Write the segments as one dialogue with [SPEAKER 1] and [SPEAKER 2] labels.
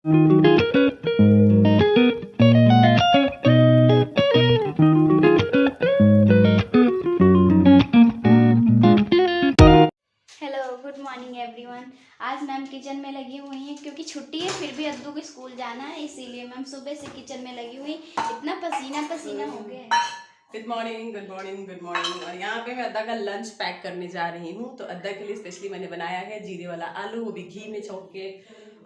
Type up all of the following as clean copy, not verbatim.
[SPEAKER 1] Good morning everyone. आज ma'am kitchen में लगी हुई हैं क्योंकि छुट्टी है, फिर भी अद्दू को स्कूल जाना है, इसीलिए मैम सुबह से किचन में लगी हुई। इतना पसीना पसीना हो गया है।
[SPEAKER 2] Good morning good morning good morning. और यहाँ पे मैं अद्दा का लंच पैक करने जा रही हूँ। तो अद्दा के लिए स्पेशली मैंने बनाया है जीरे वाला आलू, वो भी घी में छौंक के।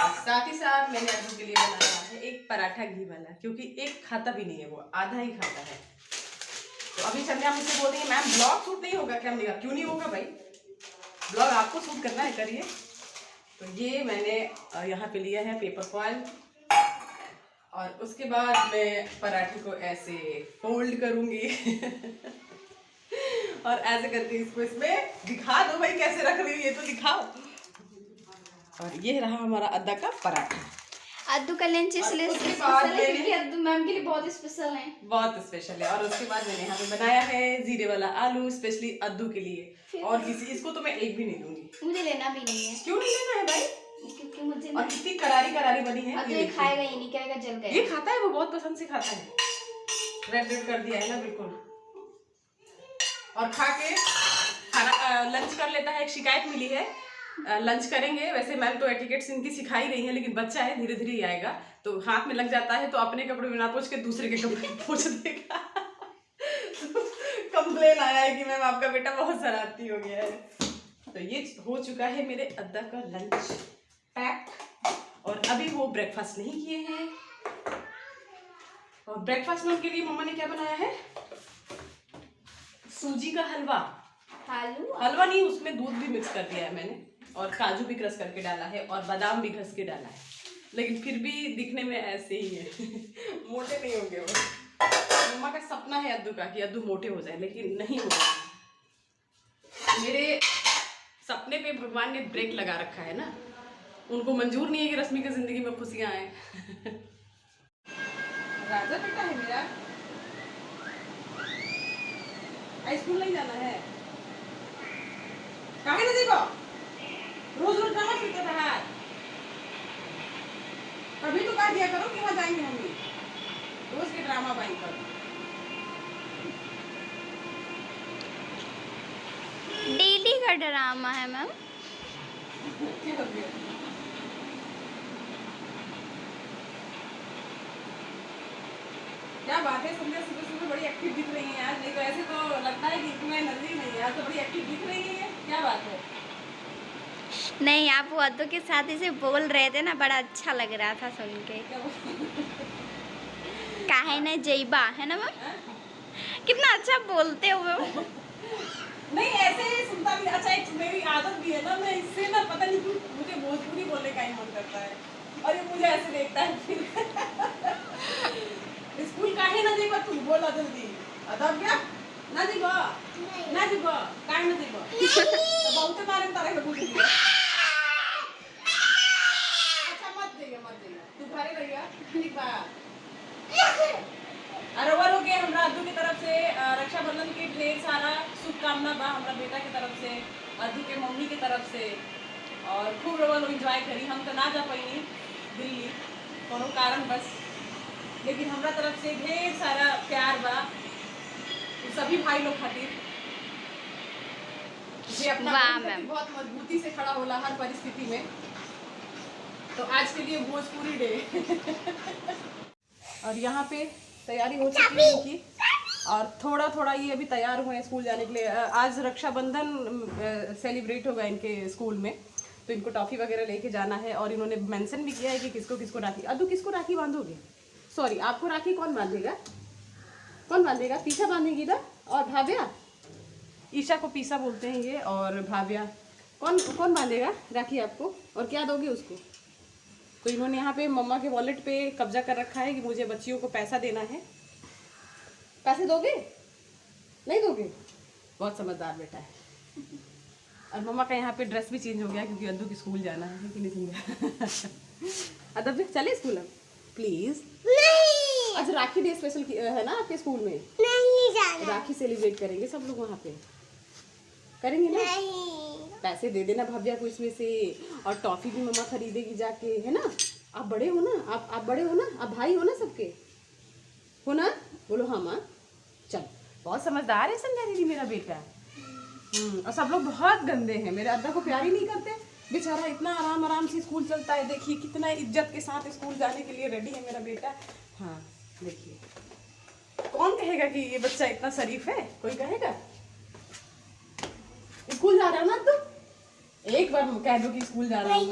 [SPEAKER 2] और साथ ही साथ मैंने अद्दू के लिए बनाया है एक पराठा घी वाला, क्योंकि एक खाता भी नहीं है, वो आधा ही खाता है। तो अभी संध्या मुझसे बोल रही है मैम ब्लॉग शूट नहीं होगा क्या? हमने कहा क्यों नहीं होगा भाई, ब्लॉग आपको शूट करना है, करिए। तो ये मैंने यहाँ पे लिया है पेपर फॉइल, और उसके बाद मैं पराठे को ऐसे फोल्ड करूंगी और ऐसे करके इसको इसमें दिखा दो भाई कैसे रख रही हूँ, ये तो दिखाओ। और ये रहा हमारा अद्दा का पराठा।
[SPEAKER 1] अद्दू का लंच इसलिए स्पेशल है क्योंकि अद्दू मैम के लिए बहुत स्पेशल है,
[SPEAKER 2] बहुत स्पेशल है। और उसके बाद मैंने यहाँ पे बनाया है जीरे वाला आलू स्पेशली अद्दू के लिए। और किसी इसको तो मैं एक भी नहीं दूंगी,
[SPEAKER 1] मुझे लेना भी नहीं है।
[SPEAKER 2] क्यों नहीं लेना है भाई?
[SPEAKER 1] क्योंकि मुझे
[SPEAKER 2] और कितनी करारी करारी बनी है।
[SPEAKER 1] अब ये खाएगा ही नहीं, कहेगा जल गया।
[SPEAKER 2] ये खाता है, वो बहुत पसंद से खाता है। रेड रेड कर दिया है ना बिल्कुल। और खा के खाना लंच कर लेता है। एक शिकायत मिली है, लंच करेंगे, वैसे मैम तो एटिकेट्स इनकी सिखाई रही है, लेकिन बच्चा है धीरे धीरे ही आएगा, तो हाथ में लग जाता है तो अपने कपड़े बिना पोंछ के दूसरे के कपड़े पोंछ देगा। कंप्लेन आया है कि मैम आपका बेटा बहुत शरारती हो गया है। तो ये हो चुका है मेरे अद्दा का लंच पैक। और अभी वो ब्रेकफास्ट नहीं किए हैं। और ब्रेकफास्ट में उनके लिए मम्मा ने क्या बनाया है? सूजी का हलवा। हलवा नहीं, उसमें दूध भी मिक्स कर दिया है मैंने, और काजू भी क्रश करके डाला है, और बादाम भी घस के डाला है। लेकिन फिर भी दिखने में ऐसे ही है। मोटे नहीं होंगे वो। मम्मा का सपना है अद्दू का कि अद्दू मोटे हो जाए, लेकिन नहीं हो रहा। मेरे सपने पे भगवान ने ब्रेक लगा रखा है ना, उनको मंजूर नहीं है कि रश्मि की जिंदगी में खुशियां आए। राजा बेटा है मेरा। स्कूल नहीं जाना है, काहे ना देखो रोज रोज ड्रामा सीखते रहा। कभी तो कह दिया करो कि वहाँ जाएंगे हम भी, रोज के ड्रामा बाई करो।
[SPEAKER 1] डेली का ड्रामा है मैम।
[SPEAKER 2] क्या हो गया? क्या बात है, संध्या सुबह सुबह बड़ी एक्टिव दिख रही है यार। नहीं तो ऐसे तो लगता है कि इतना एनर्जी नहीं है, आज तो बड़ी एक्टिव दिख रही है। क्या बात है?
[SPEAKER 1] नहीं, आप वो अद्दू के साथ इसे बोल रहे थे ना, बड़ा अच्छा लग रहा था सुन के। काहे न जईबा है ना मैम, कितना अच्छा बोलते हो।
[SPEAKER 2] नहीं ऐसे ही सुनता भी अच्छा। एक मेरी आदत भी है ना, मैं इससे ना पता नहीं क्यों मुझे भोजपुरी बोलने का ही मन करता है, और ये मुझे ऐसे देखता है फिर। स्कूल काहे ना देबा तू, बोला जल्दी। अदब क्या ना देबा? ना देबा काहे ना देबा? तो बहुत मारे तारे के पूछ दिया। अच्छा मत देगा तू घरे रहिया, ठीक बा। अरे वो लोग हमरा अद्दू की तरफ से रक्षाबंधन के ढेर सारा शुभकामना बा, हमरा बेटा की तरफ से, अद्दू के मम्मी की तरफ से। और खूब लोग एंजॉय करी। हम तो ना जा पाई दिल्ली कोनो कारण बस, लेकिन हमरा तरफ से ढेर सारा प्यार बा सभी भाई लोग खातिर, जे अपना बहुत मजबूती से खड़ा होला हर परिस्थिति में। तो आज के लिए भोजपुरी डे। और यहाँ पे तैयारी हो चुकी है इनकी, और थोड़ा थोड़ा ये अभी तैयार हुए हैं स्कूल जाने के लिए। आज रक्षाबंधन सेलिब्रेट होगा इनके स्कूल में, तो इनको टॉफ़ी वगैरह लेके जाना है। और इन्होंने मेंशन भी किया है कि किसको किसको राखी। अद्दू किसको राखी बांधोगे? सॉरी, आपको राखी कौन बांधेगा? कौन बांधेगा? पीछा बांधेगी ना। और भाव्या, ईशा को पीसा बोलते हैं ये, और भाव्या। कौन कौन बांधेगा राखी आपको, और क्या दोगे उसको? तो इन्होंने यहाँ पे मम्मा के वॉलेट पे कब्जा कर रखा है कि मुझे बच्चियों को पैसा देना है। पैसे दोगे? नहीं दोगे? बहुत समझदार बेटा है। और मम्मा का यहाँ पे ड्रेस भी चेंज हो गया क्योंकि अद्दू की स्कूल जाना है कि नहीं समझा। अद्दू चले स्कूल अब प्लीज। नहीं। अच्छा राखी डे स्पेशल है ना आपके स्कूल में? नहीं जाना। राखी सेलिब्रेट करेंगे सब लोग वहाँ पे, करेंगे ना? नहीं। पैसे दे देना भव्या को इसमें से, और टॉफी भी मम्मा खरीदेगी जाके, है ना? आप बड़े हो ना, आप बड़े हो ना, आप भाई हो ना सबके, हो ना? बोलो हाँ माँ। चल, बहुत समझदार है संध्या दीदी मेरा बेटा। और सब लोग बहुत गंदे हैं, मेरे अब्बा को प्यार ही नहीं करते। बेचारा इतना आराम आराम से स्कूल चलता है, देखिए कितना इज्जत के साथ स्कूल जाने के लिए रेडी है मेरा बेटा। हाँ देखिए, कौन कहेगा कि ये बच्चा इतना शरीफ है? कोई कहेगा? स्कूल जा रहा है ना तू? एक बार कह दो कि स्कूल जा रहा हूँ।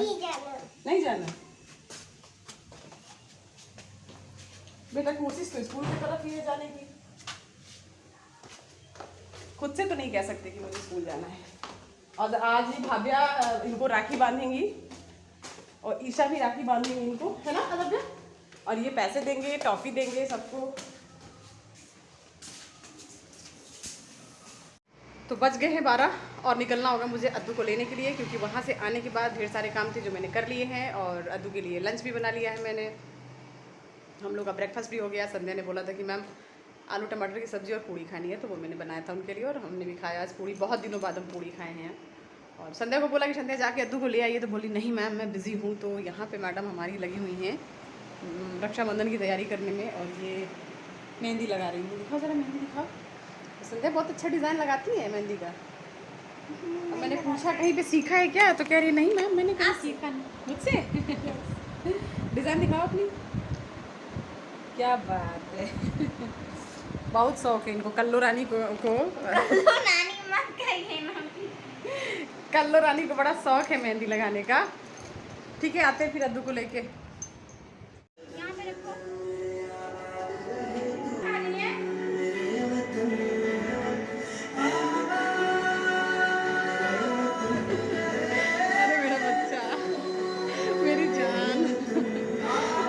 [SPEAKER 2] नहीं जाना बेटा, कोशिश तो स्कूल की तरफ ही है जाने की, खुद से तो नहीं कह सकते कि मुझे स्कूल जाना है। और आज ही भाभ्या इनको राखी बांधेंगी और ईशा भी राखी बांधेंगी इनको, है ना भाभ्या? और ये पैसे देंगे, टॉफी देंगे सबको। तो बज गए हैं 12 और निकलना होगा मुझे अद्दू को लेने के लिए, क्योंकि वहाँ से आने के बाद ढेर सारे काम थे जो मैंने कर लिए हैं। और अद्दू के लिए लंच भी बना लिया है मैंने, हम लोग का ब्रेकफास्ट भी हो गया। संध्या ने बोला था कि मैम आलू टमाटर की सब्ज़ी और पूड़ी खानी है, तो वो मैंने बनाया था उनके लिए और हमने भी खाया आज पूड़ी। बहुत दिनों बाद हम पूड़ी खाए हैं। और संध्या को बोला कि संध्या जाके अद्दू को ले आइए, तो बोली नहीं मैम मैं बिज़ी हूँ। तो यहाँ पे मैडम हमारी लगी हुई हैं रक्षाबंधन की तैयारी करने में, और ये मेहंदी लगा रही हूँ। दिखाओ ज़रा मेहंदी दिखाओ। संध्या बहुत अच्छा डिज़ाइन लगाती है मेहंदी का। अब मैंने पूछा कहीं पे सीखा है क्या, तो कह रही नहीं मैम मैंने कहीं सीखा नहीं मुझसे। डिज़ाइन दिखाओ अपनी। क्या बात है। बहुत शौक है इनको, कल्लो रानी को कल्लो रानी को बड़ा शौक है मेहंदी लगाने का। ठीक है, आते हैं फिर अद्दू को लेके। अरे मेरा बच्चा, मेरी जान,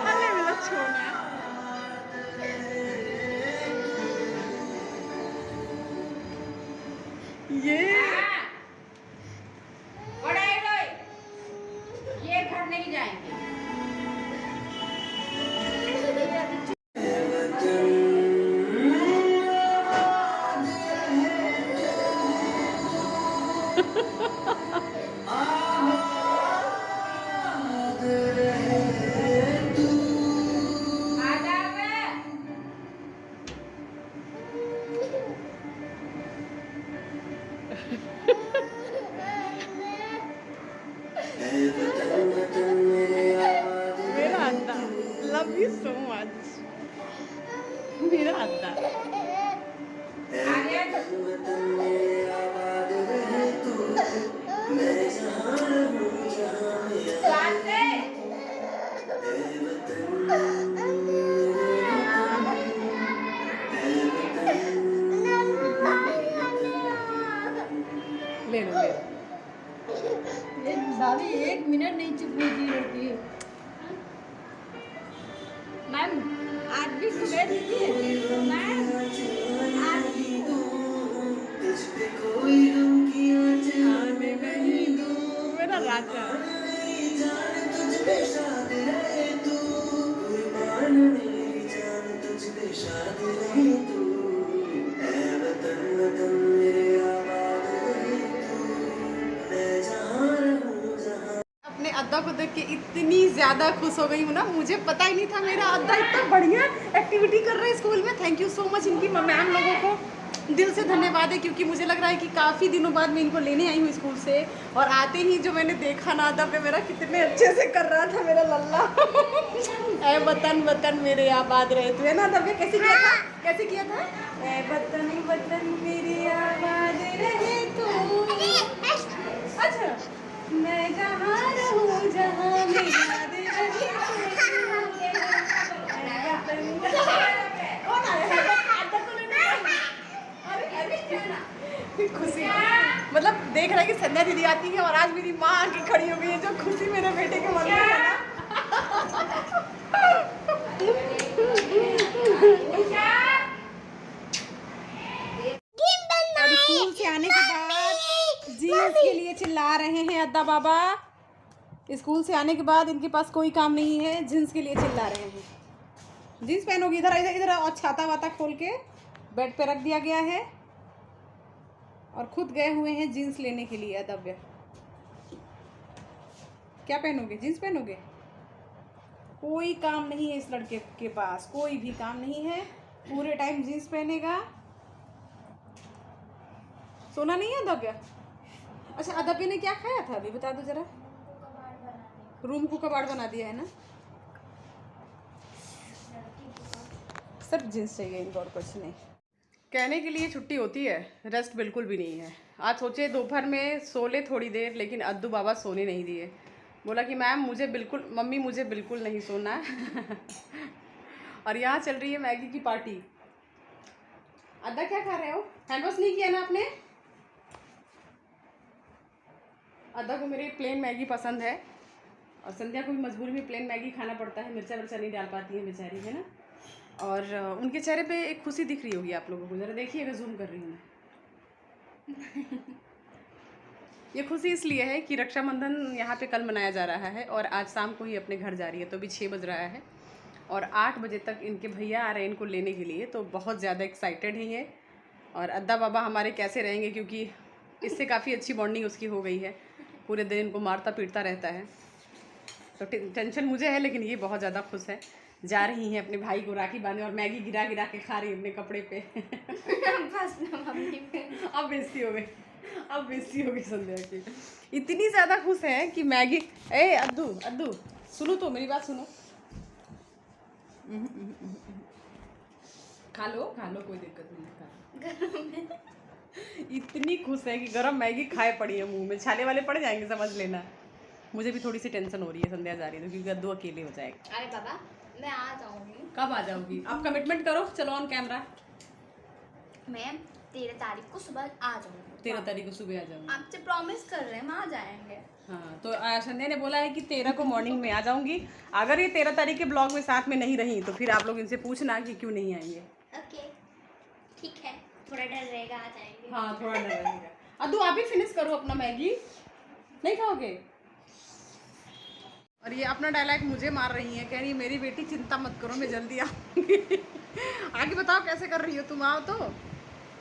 [SPEAKER 2] अरे मेरा छोना। ये घर नहीं जाएंगे। मेरा अद्दा, लव यू सो मच मेरा अद्दा। ले लो ले लो।
[SPEAKER 3] भाभी 1 मिनट नहीं चुप नहीं रहती है। मैम आज भी सुबह दीजिए मैम, आज
[SPEAKER 2] आने नहीं दूँ मेरा राजा। अपने अद्दा को देख के इतनी ज़्यादा खुश हो गई हूँ ना, मुझे पता ही नहीं था मेरा अद्दा इतना बढ़िया एक्टिविटी कर रहा है स्कूल में। थैंक यू सो मच इनकी मैम लोगों को, दिल से धन्यवाद है, क्योंकि मुझे लग रहा है कि काफ़ी दिनों बाद मैं इनको लेने आई हूँ स्कूल से। और आते ही जो मैंने देखा ना अद्दा पे मेरा, कितने अच्छे से कर रहा था मेरा लल्ला। ऐ वतन वतन मेरे आबाद रहे तू, है ना अद्दा? कैसे किया था, कैसे किया था? ऐ वतन वतन मेरे आबाद रहे तू। अच्छा, मैं जहाँ रहूँ जहाँ में याद रहे खुशी, मतलब देख रहा है कि संध्या दीदी आती है और आज मेरी माँ आके खड़ी हो गई है, जो खुशी मेरे बेटे के मन में है ना। और स्कूल से आने के बाद जीन्स के लिए चिल्ला रहे हैं अद्दा बाबा। स्कूल से आने के बाद इनके पास कोई काम नहीं है, जीन्स के लिए चिल्ला रहे हैं। जीन्स पहनोगी? इधर इधर इधर, और छाता वाता खोल के बेड पे रख दिया गया है और खुद गए हुए हैं जीन्स लेने के लिए। अदव्य, क्या पहनोगे? जीन्स पहनोगे? कोई काम नहीं है इस लड़के के पास, कोई भी काम नहीं है। पूरे टाइम जीन्स पहनेगा। सोना नहीं है अदब क्या? अच्छा, अदबी ने क्या खाया था अभी बता दो जरा। रूम को कबाड़ बना दिया है ना। सिर्फ जीन्स चाहिए इनको और कुछ नहीं। कहने के लिए छुट्टी होती है, रेस्ट बिल्कुल भी नहीं है। आज सोचे दोपहर में सो ले थोड़ी देर, लेकिन अद्दू बाबा सोने नहीं दिए। बोला कि मैम मुझे बिल्कुल, मम्मी मुझे बिल्कुल नहीं सोना है। और यहाँ चल रही है मैगी की पार्टी। अद्दा क्या खा रहे हो? हैंड वॉश नहीं किया ना आपने? अद्दा को मेरी प्लेन मैगी पसंद है और संध्या को भी मजबूरी में प्लेन मैगी खाना पड़ता है। मिर्चा वर्चा नहीं डाल पाती है बेचारी, है ना। और उनके चेहरे पे एक खुशी दिख रही होगी आप लोगों को, ज़रा देखिएगा, जूम कर रही हूँ मैं। ये खुशी इसलिए है कि रक्षाबंधन यहाँ पे कल मनाया जा रहा है और आज शाम को ही अपने घर जा रही है। तो अभी 6 बज रहा है और 8 बजे तक इनके भैया आ रहे हैं इनको लेने के लिए। तो बहुत ज़्यादा एक्साइटेड है ये। और अद्दा बाबा हमारे कैसे रहेंगे, क्योंकि इससे काफ़ी अच्छी बॉन्डिंग उसकी हो गई है। पूरे दिन इनको मारता पीटता रहता है। तो टेंशन मुझे है, लेकिन ये बहुत ज़्यादा खुश है। जा रही हैं अपने भाई को राखी बांधने और मैगी गिरा गिरा के खा रही है अपने कपड़े पे।
[SPEAKER 1] बस ना मम्मी पे।
[SPEAKER 2] अब बेइज्जती हो गई, अब बेइज्जती हो गई संध्या की। इतनी ज़्यादा खुश है कि मैगी। ए अद्दू अद्दू सुनो तो, मेरी बात सुनो। खा लो कोई दिक्कत नहीं, खा। इतनी खुश है कि गरम मैगी खाए पड़ी है मुंह में, छाले वाले पड़ जाएंगे समझ लेना। मुझे भी थोड़ी सी टेंशन हो रही है, संध्या जा रही है तो, क्योंकि अद्दू अकेले हो जाएगा।
[SPEAKER 1] अरे बाबा मैं आ जाऊंगी।
[SPEAKER 2] कब आ जाओगी? आप कमिटमेंट करो, चलो ऑन कैमरा।
[SPEAKER 1] मैं 13 तारीख को सुबह आ जाऊंगी।
[SPEAKER 2] 13 तारीख को सुबह आ जाऊंगी।
[SPEAKER 1] आपसे प्रॉमिस कर रहे हैं, हम आ जाएंगे।
[SPEAKER 2] हाँ, तो संध्या ने बोला है कि 13 को मॉर्निंग में आ जाऊंगी। अगर ये 13 तारीख के ब्लॉग में साथ में नहीं रही तो फिर आप लोग इनसे पूछना कि क्यों नहीं आएंगे।
[SPEAKER 1] ओके ठीक है, थोड़ा डर रहेगा, आ जाएंगे।
[SPEAKER 2] हाँ, थोड़ा डर रहेगा। अद्दू आप ही फिनिश करो अपना मैगी, नहीं खाओगे? और ये अपना डायलॉग मुझे मार रही है, कह रही है मेरी बेटी चिंता मत करो मैं जल्दी आऊँगी। आगे बताओ कैसे कर रही हो तुम, आओ तो।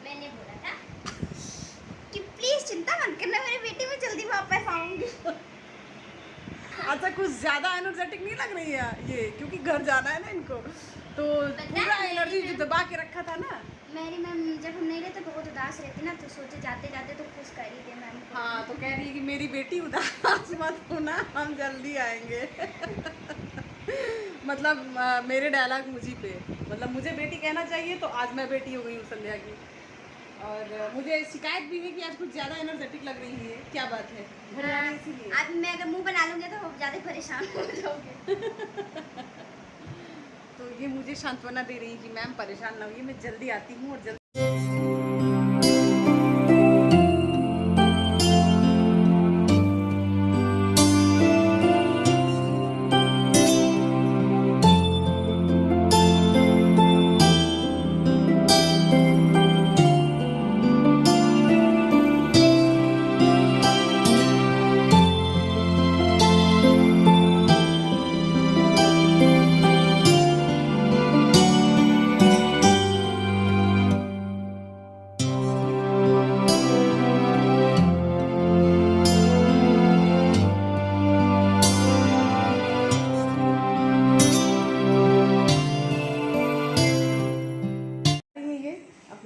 [SPEAKER 1] मैंने बोला था कि प्लीज चिंता मत करना, मेरी बेटी मैं जल्दी वापस आऊंगी।
[SPEAKER 2] अच्छा, कुछ ज़्यादा एनर्जेटिक नहीं लग रही है ये, क्योंकि घर जाना है ना इनको, तो पूरा एनर्जी जो दबा के रखा था ना।
[SPEAKER 1] मेरी मैम जब हम नहीं रहते बहुत उदास रहती ना, तो सोचे जाते जाते तो खुश कर ही दे मैम को।
[SPEAKER 2] हाँ, तो कह रही है कि मेरी बेटी उदास मत होना, हम जल्दी आएंगे। मतलब मेरे डायलॉग मुझी पे, मतलब मुझे बेटी कहना चाहिए, तो आज मैं बेटी हो गई हूँ संध्या की। और मुझे शिकायत भी है कि आज कुछ ज़्यादा एनर्जेटिक लग रही है। क्या बात है? घर जा रही है इसीलिए।
[SPEAKER 1] आज मैं अगर मुंह बना लूँगी तो ज़्यादा परेशान हो जाओगे।
[SPEAKER 2] तो ये मुझे सांत्वना दे रही है कि मैम परेशान ना होइए, मैं जल्दी आती हूँ और जल्दी।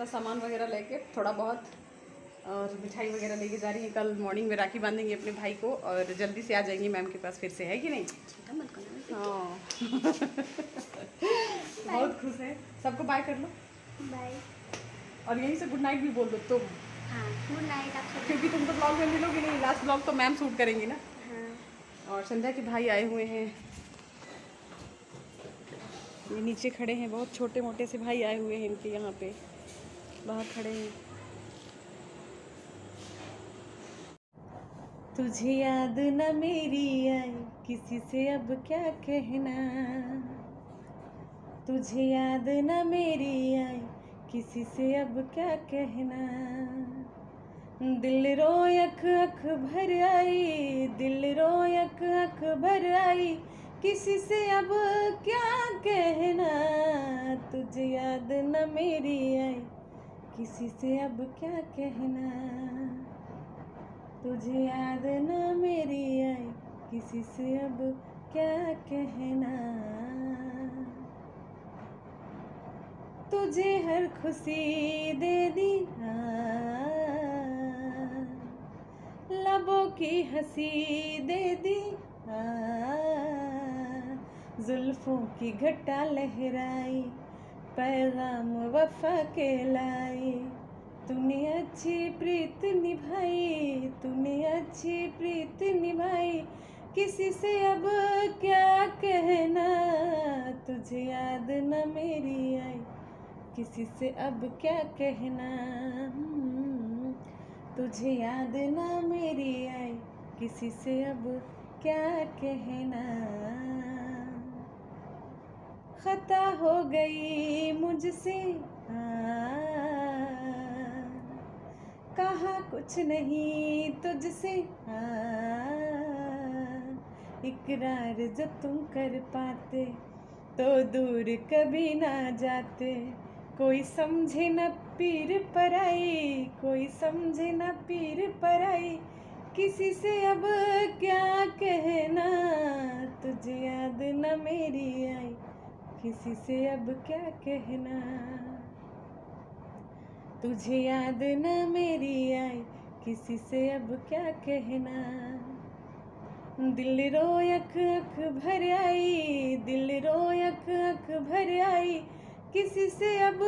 [SPEAKER 2] सामान वगैरह लेके थोड़ा बहुत और मिठाई वगैरह लेके जा रही है। कल मॉर्निंग में राखी बांधेंगे अपने भाई को और जल्दी से आ जाएंगी मैम के पास फिर से, है कि नहीं? हाँ। बहुत खुश है। सबको बाय कर लो।
[SPEAKER 1] बाय।
[SPEAKER 2] और यहीं से गुड नाइट भी बोल दो तुम।
[SPEAKER 1] हाँ गुड नाइट आप सब।
[SPEAKER 2] क्योंकि तुम तो ब्लॉग में मिलोगी नहीं, लास्ट ब्लॉग तो मैम शूट करेंगी ना।
[SPEAKER 1] हाँ।
[SPEAKER 2] और संध्या के भाई आए हुए हैं, ये नीचे खड़े हैं, बहुत छोटे मोटे से भाई आए हुए हैं इनके, यहाँ पे बाहर खड़े हैं। तुझे याद न मेरी आई किसी से अब क्या कहना, तुझे याद न मेरी आई किसी से अब क्या कहना, दिल रोए अख अख भर आई, दिल रोए अख अख भर आई किसी से अब क्या कहना, तुझे याद न मेरी आई किसी से अब क्या कहना, तुझे याद न मेरी आई किसी से अब क्या कहना, तुझे हर खुशी दे दी लबों की हंसी दे दी जुल्फों की घटा लहराई, पैगाम वफा के लाई। तूने अच्छी प्रीत निभाई, तूने अच्छी प्रीत निभाई, किसी से अब क्या कहना, तुझे याद न मेरी आई, किसी से अब क्या कहना, तुझे याद न मेरी आई, किसी से अब क्या कहना। खता हो गई मुझसे कहा कुछ नहीं तुझसे इकरार जो तुम कर पाते तो दूर कभी ना जाते। कोई समझे न पीर पराई, कोई समझे न पीर पराई, किसी से अब क्या कहना, तुझे याद न मेरी आई, किसी से अब क्या कहना, तुझे याद न मेरी आई, किसी से अब क्या कहना। दिल रोए अख अख भर आई, दिल रोए अख अख भर आई, किसी से अब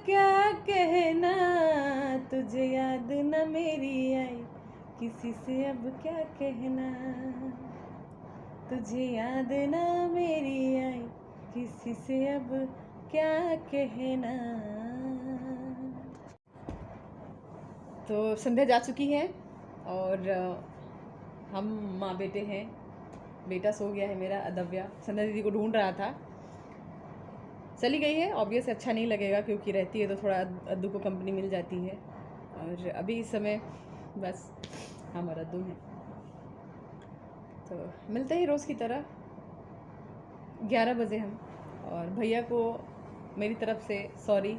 [SPEAKER 2] क्या कहना, तुझे याद न मेरी आई, किसी से अब क्या कहना, तुझे याद न मेरी आई, किसी से अब क्या कहना। तो संध्या जा चुकी है और हम माँ बेटे हैं। बेटा सो गया है मेरा अदव्या, संध्या दीदी को ढूंढ रहा था, चली गई है। ऑब्वियस अच्छा नहीं लगेगा क्योंकि रहती है तो थोड़ा अद्दू को कंपनी मिल जाती है। और अभी इस समय बस हम और अद्दू हैं, तो मिलते हैं रोज़ की तरह 11 बजे हम। और भैया को मेरी तरफ से सॉरी,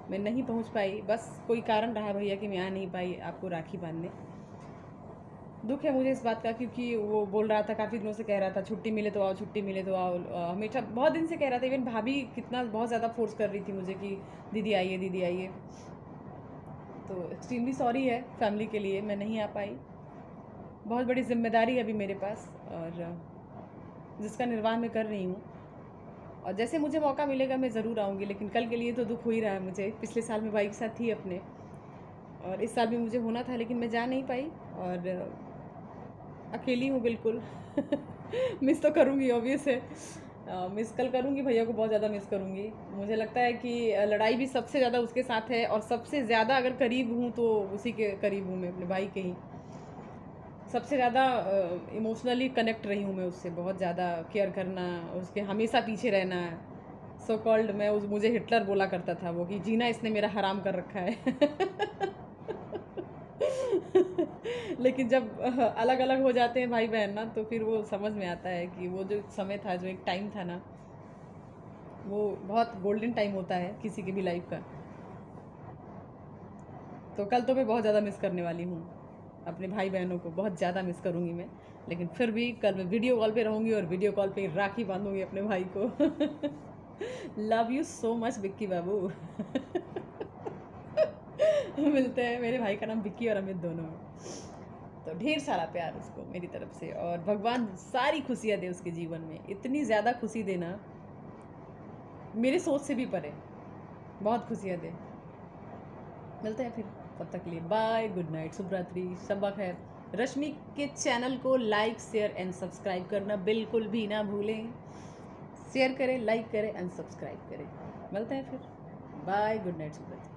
[SPEAKER 2] मैं नहीं पहुंच पाई, बस कोई कारण रहा भैया कि मैं आ नहीं पाई आपको राखी बांधने। दुख है मुझे इस बात का क्योंकि वो बोल रहा था, काफ़ी दिनों से कह रहा था छुट्टी मिले तो आओ, छुट्टी मिले तो आओ, हमेशा बहुत दिन से कह रहा था। इवन भाभी कितना बहुत ज़्यादा फोर्स कर रही थी मुझे कि दीदी आइए दीदी आइए। तो एक्सट्रीमली सॉरी है फैमिली के लिए, मैं नहीं आ पाई। बहुत बड़ी जिम्मेदारी है अभी मेरे पास और जिसका निर्वाह मैं कर रही हूँ, और जैसे मुझे मौका मिलेगा मैं ज़रूर आऊँगी। लेकिन कल के लिए तो दुख हो ही रहा है मुझे। पिछले साल मैं भाई के साथ थी अपने, और इस साल भी मुझे होना था लेकिन मैं जा नहीं पाई और अकेली हूँ बिल्कुल। मिस तो करूँगी, ऑब्वियस है, मिस कल करूँगी, भैया को बहुत ज़्यादा मिस करूँगी। मुझे लगता है कि लड़ाई भी सबसे ज़्यादा उसके साथ है, और सबसे ज़्यादा अगर करीब हूँ तो उसी के करीब हूँ मैं, अपने भाई के ही। सबसे ज़्यादा इमोशनली कनेक्ट रही हूँ मैं उससे, बहुत ज़्यादा केयर करना, उसके हमेशा पीछे रहना। सो कॉल्ड मुझे हिटलर बोला करता था वो, कि जीना इसने मेरा हराम कर रखा है। लेकिन जब अलग अलग हो जाते हैं भाई बहन ना, तो फिर वो समझ में आता है कि वो जो समय था, जो एक टाइम था ना, वो बहुत गोल्डन टाइम होता है किसी की भी लाइफ का। तो कल तो मैं बहुत ज़्यादा मिस करने वाली हूँ अपने भाई बहनों को, बहुत ज़्यादा मिस करूँगी मैं। लेकिन फिर भी कल मैं वीडियो कॉल पे रहूँगी और वीडियो कॉल पे राखी बांधूँगी अपने भाई को। Love you so much Vicky बाबू। मिलते हैं। मेरे भाई का नाम विक्की और अमित दोनों है, तो ढेर सारा प्यार उसको मेरी तरफ से, और भगवान सारी खुशियाँ दे उसके जीवन में, इतनी ज़्यादा खुशी देना मेरे सोच से भी परे, बहुत खुशियाँ दे। मिलते हैं फिर, तब तक के लिए बाय, गुड नाइट, शुभ रात्रि, शब्बा खैर। रश्मि के चैनल को लाइक शेयर एंड सब्सक्राइब करना बिल्कुल भी ना भूलें। शेयर करें, लाइक करें एंड सब्सक्राइब करें। मिलते हैं फिर, बाय, गुड नाइट, शुभ रात्रि।